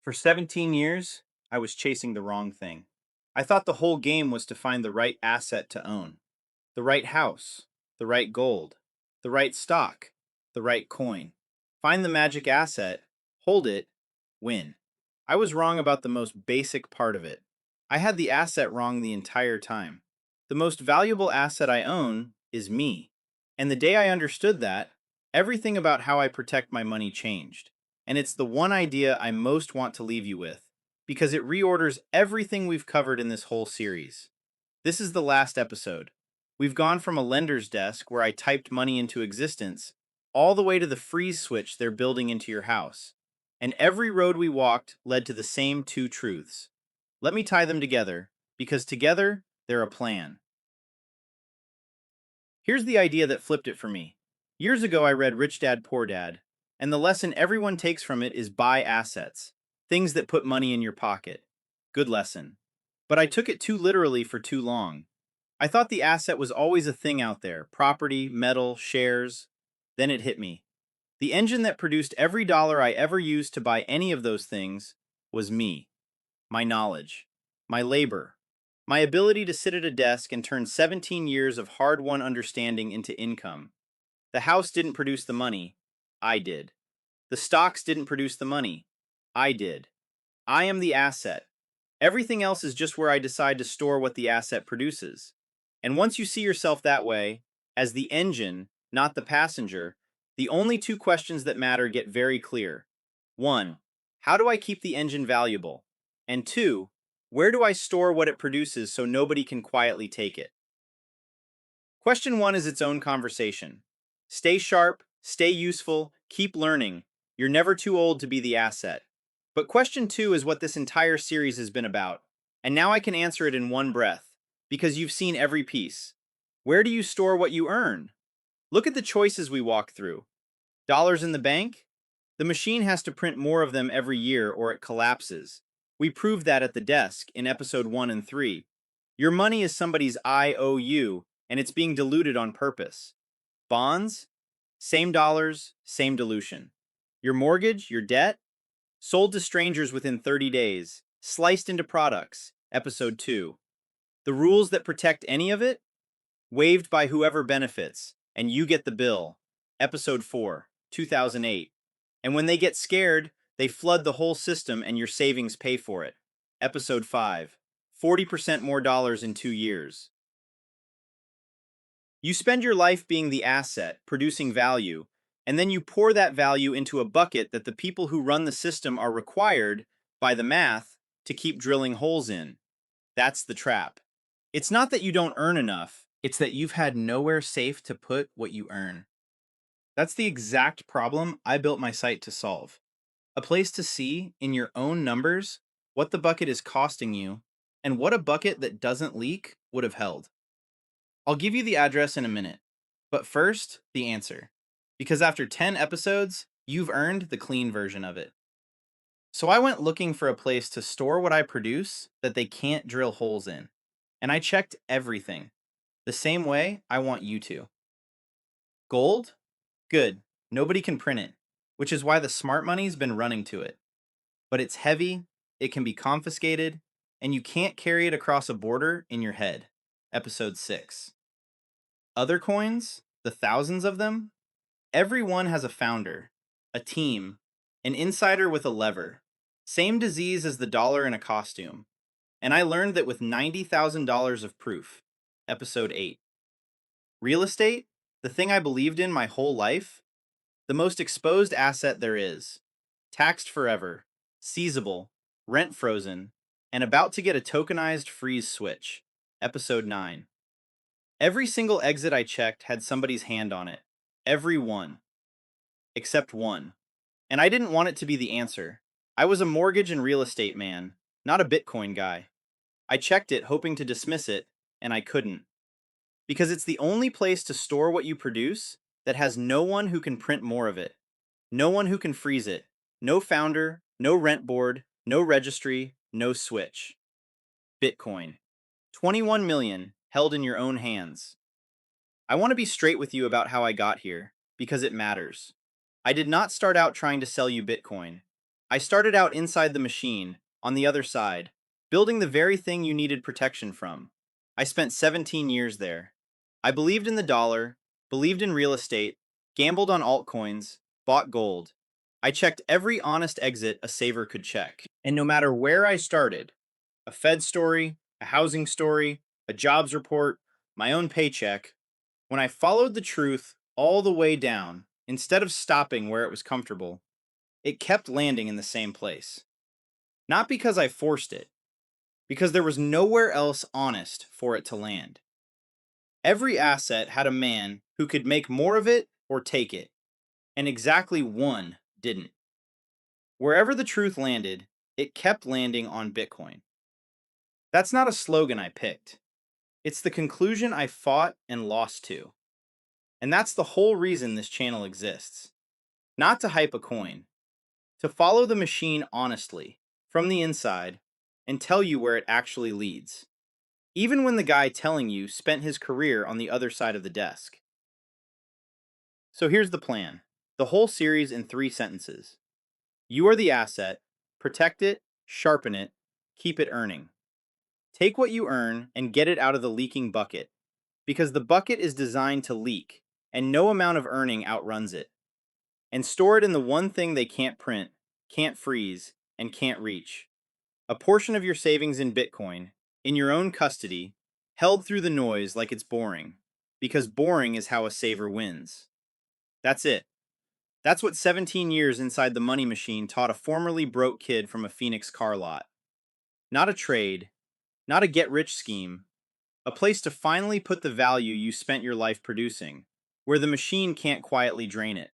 For 17 years, I was chasing the wrong thing. I thought the whole game was to find the right asset to own, the right house, the right gold, the right stock, the right coin. Find the magic asset, hold it, win. I was wrong about the most basic part of it. I had the asset wrong the entire time. The most valuable asset I own is me. And the day I understood that, everything about how I protect my money changed. And it's the one idea I most want to leave you with, because it reorders everything we've covered in this whole series. This is the last episode. We've gone from a lender's desk where I typed money into existence, all the way to the freeze switch they're building into your house. And every road we walked led to the same two truths. Let me tie them together, because together, they're a plan. Here's the idea that flipped it for me. Years ago, I read Rich Dad Poor Dad, and the lesson everyone takes from it is buy assets, things that put money in your pocket. Good lesson. But I took it too literally for too long. I thought the asset was always a thing out there, property, metal, shares. Then it hit me. The engine that produced every dollar I ever used to buy any of those things was me, my knowledge, my labor, my ability to sit at a desk and turn 17 years of hard-won understanding into income. The house didn't produce the money, I did. The stocks didn't produce the money, I did. I am the asset. Everything else is just where I decide to store what the asset produces. And once you see yourself that way, as the engine, not the passenger, the only two questions that matter get very clear. One, how do I keep the engine valuable? And two, where do I store what it produces so nobody can quietly take it? Question one is its own conversation. Stay sharp, stay useful, keep learning. You're never too old to be the asset. But question two is what this entire series has been about. And now I can answer it in one breath, because you've seen every piece. Where do you store what you earn? Look at the choices we walk through. Dollars in the bank? The machine has to print more of them every year or it collapses. We proved that at the desk in episode 1 and 3. Your money is somebody's IOU, and it's being diluted on purpose. Bonds? Same dollars, same dilution. Your mortgage, your debt? Sold to strangers within 30 days, sliced into products. Episode 2. The rules that protect any of it? Waived by whoever benefits, and you get the bill. Episode 4, 2008. And when they get scared, they flood the whole system and your savings pay for it. Episode 5, 40% more dollars in 2 years. You spend your life being the asset, producing value, and then you pour that value into a bucket that the people who run the system are required, by the math, to keep drilling holes in. That's the trap. It's not that you don't earn enough, it's that you've had nowhere safe to put what you earn. That's the exact problem I built my site to solve. A place to see, in your own numbers, what the bucket is costing you, and what a bucket that doesn't leak would have held. I'll give you the address in a minute, but first, the answer. Because after 10 episodes, you've earned the clean version of it. So I went looking for a place to store what I produce that they can't drill holes in. And I checked everything. The same way I want you to. Gold? Good. Nobody can print it, which is why the smart money's been running to it. But it's heavy, it can be confiscated, and you can't carry it across a border in your head. Episode 6. Other coins? The thousands of them? Every one has a founder, a team, an insider with a lever. Same disease as the dollar in a costume. And I learned that with $90,000 of proof. Episode 8. Real estate? The thing I believed in my whole life? The most exposed asset there is. Taxed forever, seizable, rent frozen, and about to get a tokenized freeze switch. Episode 9. Every single exit I checked had somebody's hand on it. Every one. Except one. And I didn't want it to be the answer. I was a mortgage and real estate man, not a Bitcoin guy. I checked it hoping to dismiss it, and I couldn't. Because it's the only place to store what you produce that has no one who can print more of it. No one who can freeze it. No founder, no rent board, no registry, no switch. Bitcoin. 21 million held in your own hands. I want to be straight with you about how I got here, because it matters. I did not start out trying to sell you Bitcoin. I started out inside the machine, on the other side, building the very thing you needed protection from. I spent 17 years there. I believed in the dollar, believed in real estate, gambled on altcoins, bought gold. I checked every honest exit a saver could check. And no matter where I started, a Fed story, a housing story, a jobs report, my own paycheck, when I followed the truth all the way down, instead of stopping where it was comfortable, it kept landing in the same place. Not because I forced it, because there was nowhere else honest for it to land. Every asset had a man who could make more of it or take it, and exactly one didn't. Wherever the truth landed, it kept landing on Bitcoin. That's not a slogan I picked. It's the conclusion I fought and lost to. And that's the whole reason this channel exists. Not to hype a coin, to follow the machine honestly, from the inside, and tell you where it actually leads. Even when the guy telling you spent his career on the other side of the desk. So here's the plan. The whole series in 3 sentences. You are the asset, protect it, sharpen it, keep it earning. Take what you earn and get it out of the leaking bucket, because the bucket is designed to leak, and no amount of earning outruns it. And store it in the one thing they can't print, can't freeze, and can't reach. A portion of your savings in Bitcoin, in your own custody, held through the noise like it's boring, because boring is how a saver wins. That's it. That's what 17 years inside the money machine taught a formerly broke kid from a Phoenix car lot. Not a trade, not a get-rich scheme, a place to finally put the value you spent your life producing, where the machine can't quietly drain it.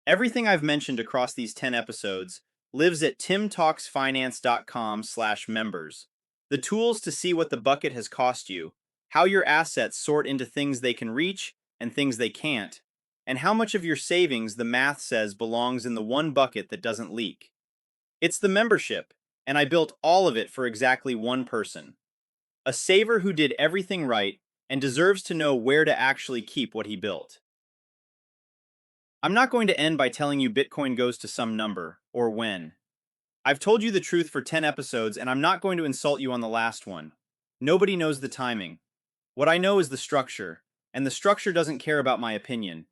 Everything I've mentioned across these 10 episodes lives at timtalksfinance.com/members. The tools to see what the bucket has cost you, how your assets sort into things they can reach and things they can't, and how much of your savings the math says belongs in the one bucket that doesn't leak. It's the membership, and I built all of it for exactly one person. A saver who did everything right and deserves to know where to actually keep what he built. I'm not going to end by telling you Bitcoin goes to some number, or when. I've told you the truth for 10 episodes, and I'm not going to insult you on the last one. Nobody knows the timing. What I know is the structure, and the structure doesn't care about my opinion.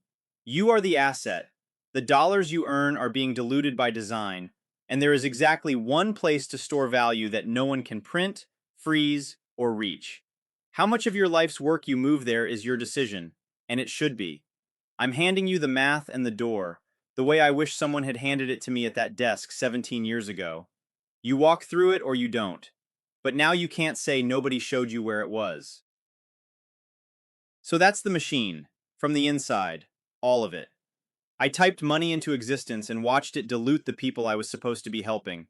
You are the asset. The dollars you earn are being diluted by design, and there is exactly one place to store value that no one can print, freeze, or reach. How much of your life's work you move there is your decision, and it should be. I'm handing you the math and the door, the way I wish someone had handed it to me at that desk 17 years ago. You walk through it or you don't. But now you can't say nobody showed you where it was. So that's the machine, from the inside, all of it. I typed money into existence and watched it dilute the people I was supposed to be helping.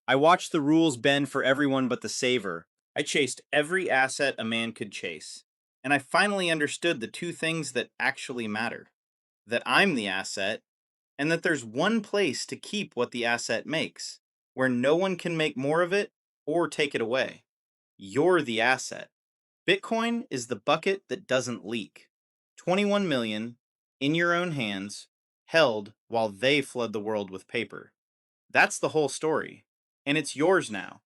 I watched the rules bend for everyone but the saver. I chased every asset a man could chase. And I finally understood the 2 things that actually mattered. That I'm the asset, and that there's one place to keep what the asset makes, where no one can make more of it or take it away. You're the asset. Bitcoin is the bucket that doesn't leak. 21 million, in your own hands, held while they flood the world with paper. That's the whole story, and it's yours now.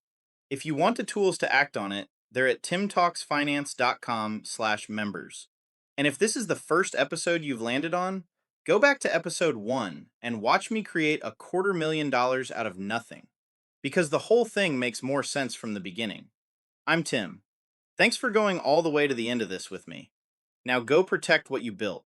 If you want the tools to act on it, they're at timtalksfinance.com/members. And if this is the first episode you've landed on, go back to episode 1 and watch me create $250,000 out of nothing. Because the whole thing makes more sense from the beginning. I'm Tim. Thanks for going all the way to the end of this with me. Now go protect what you built.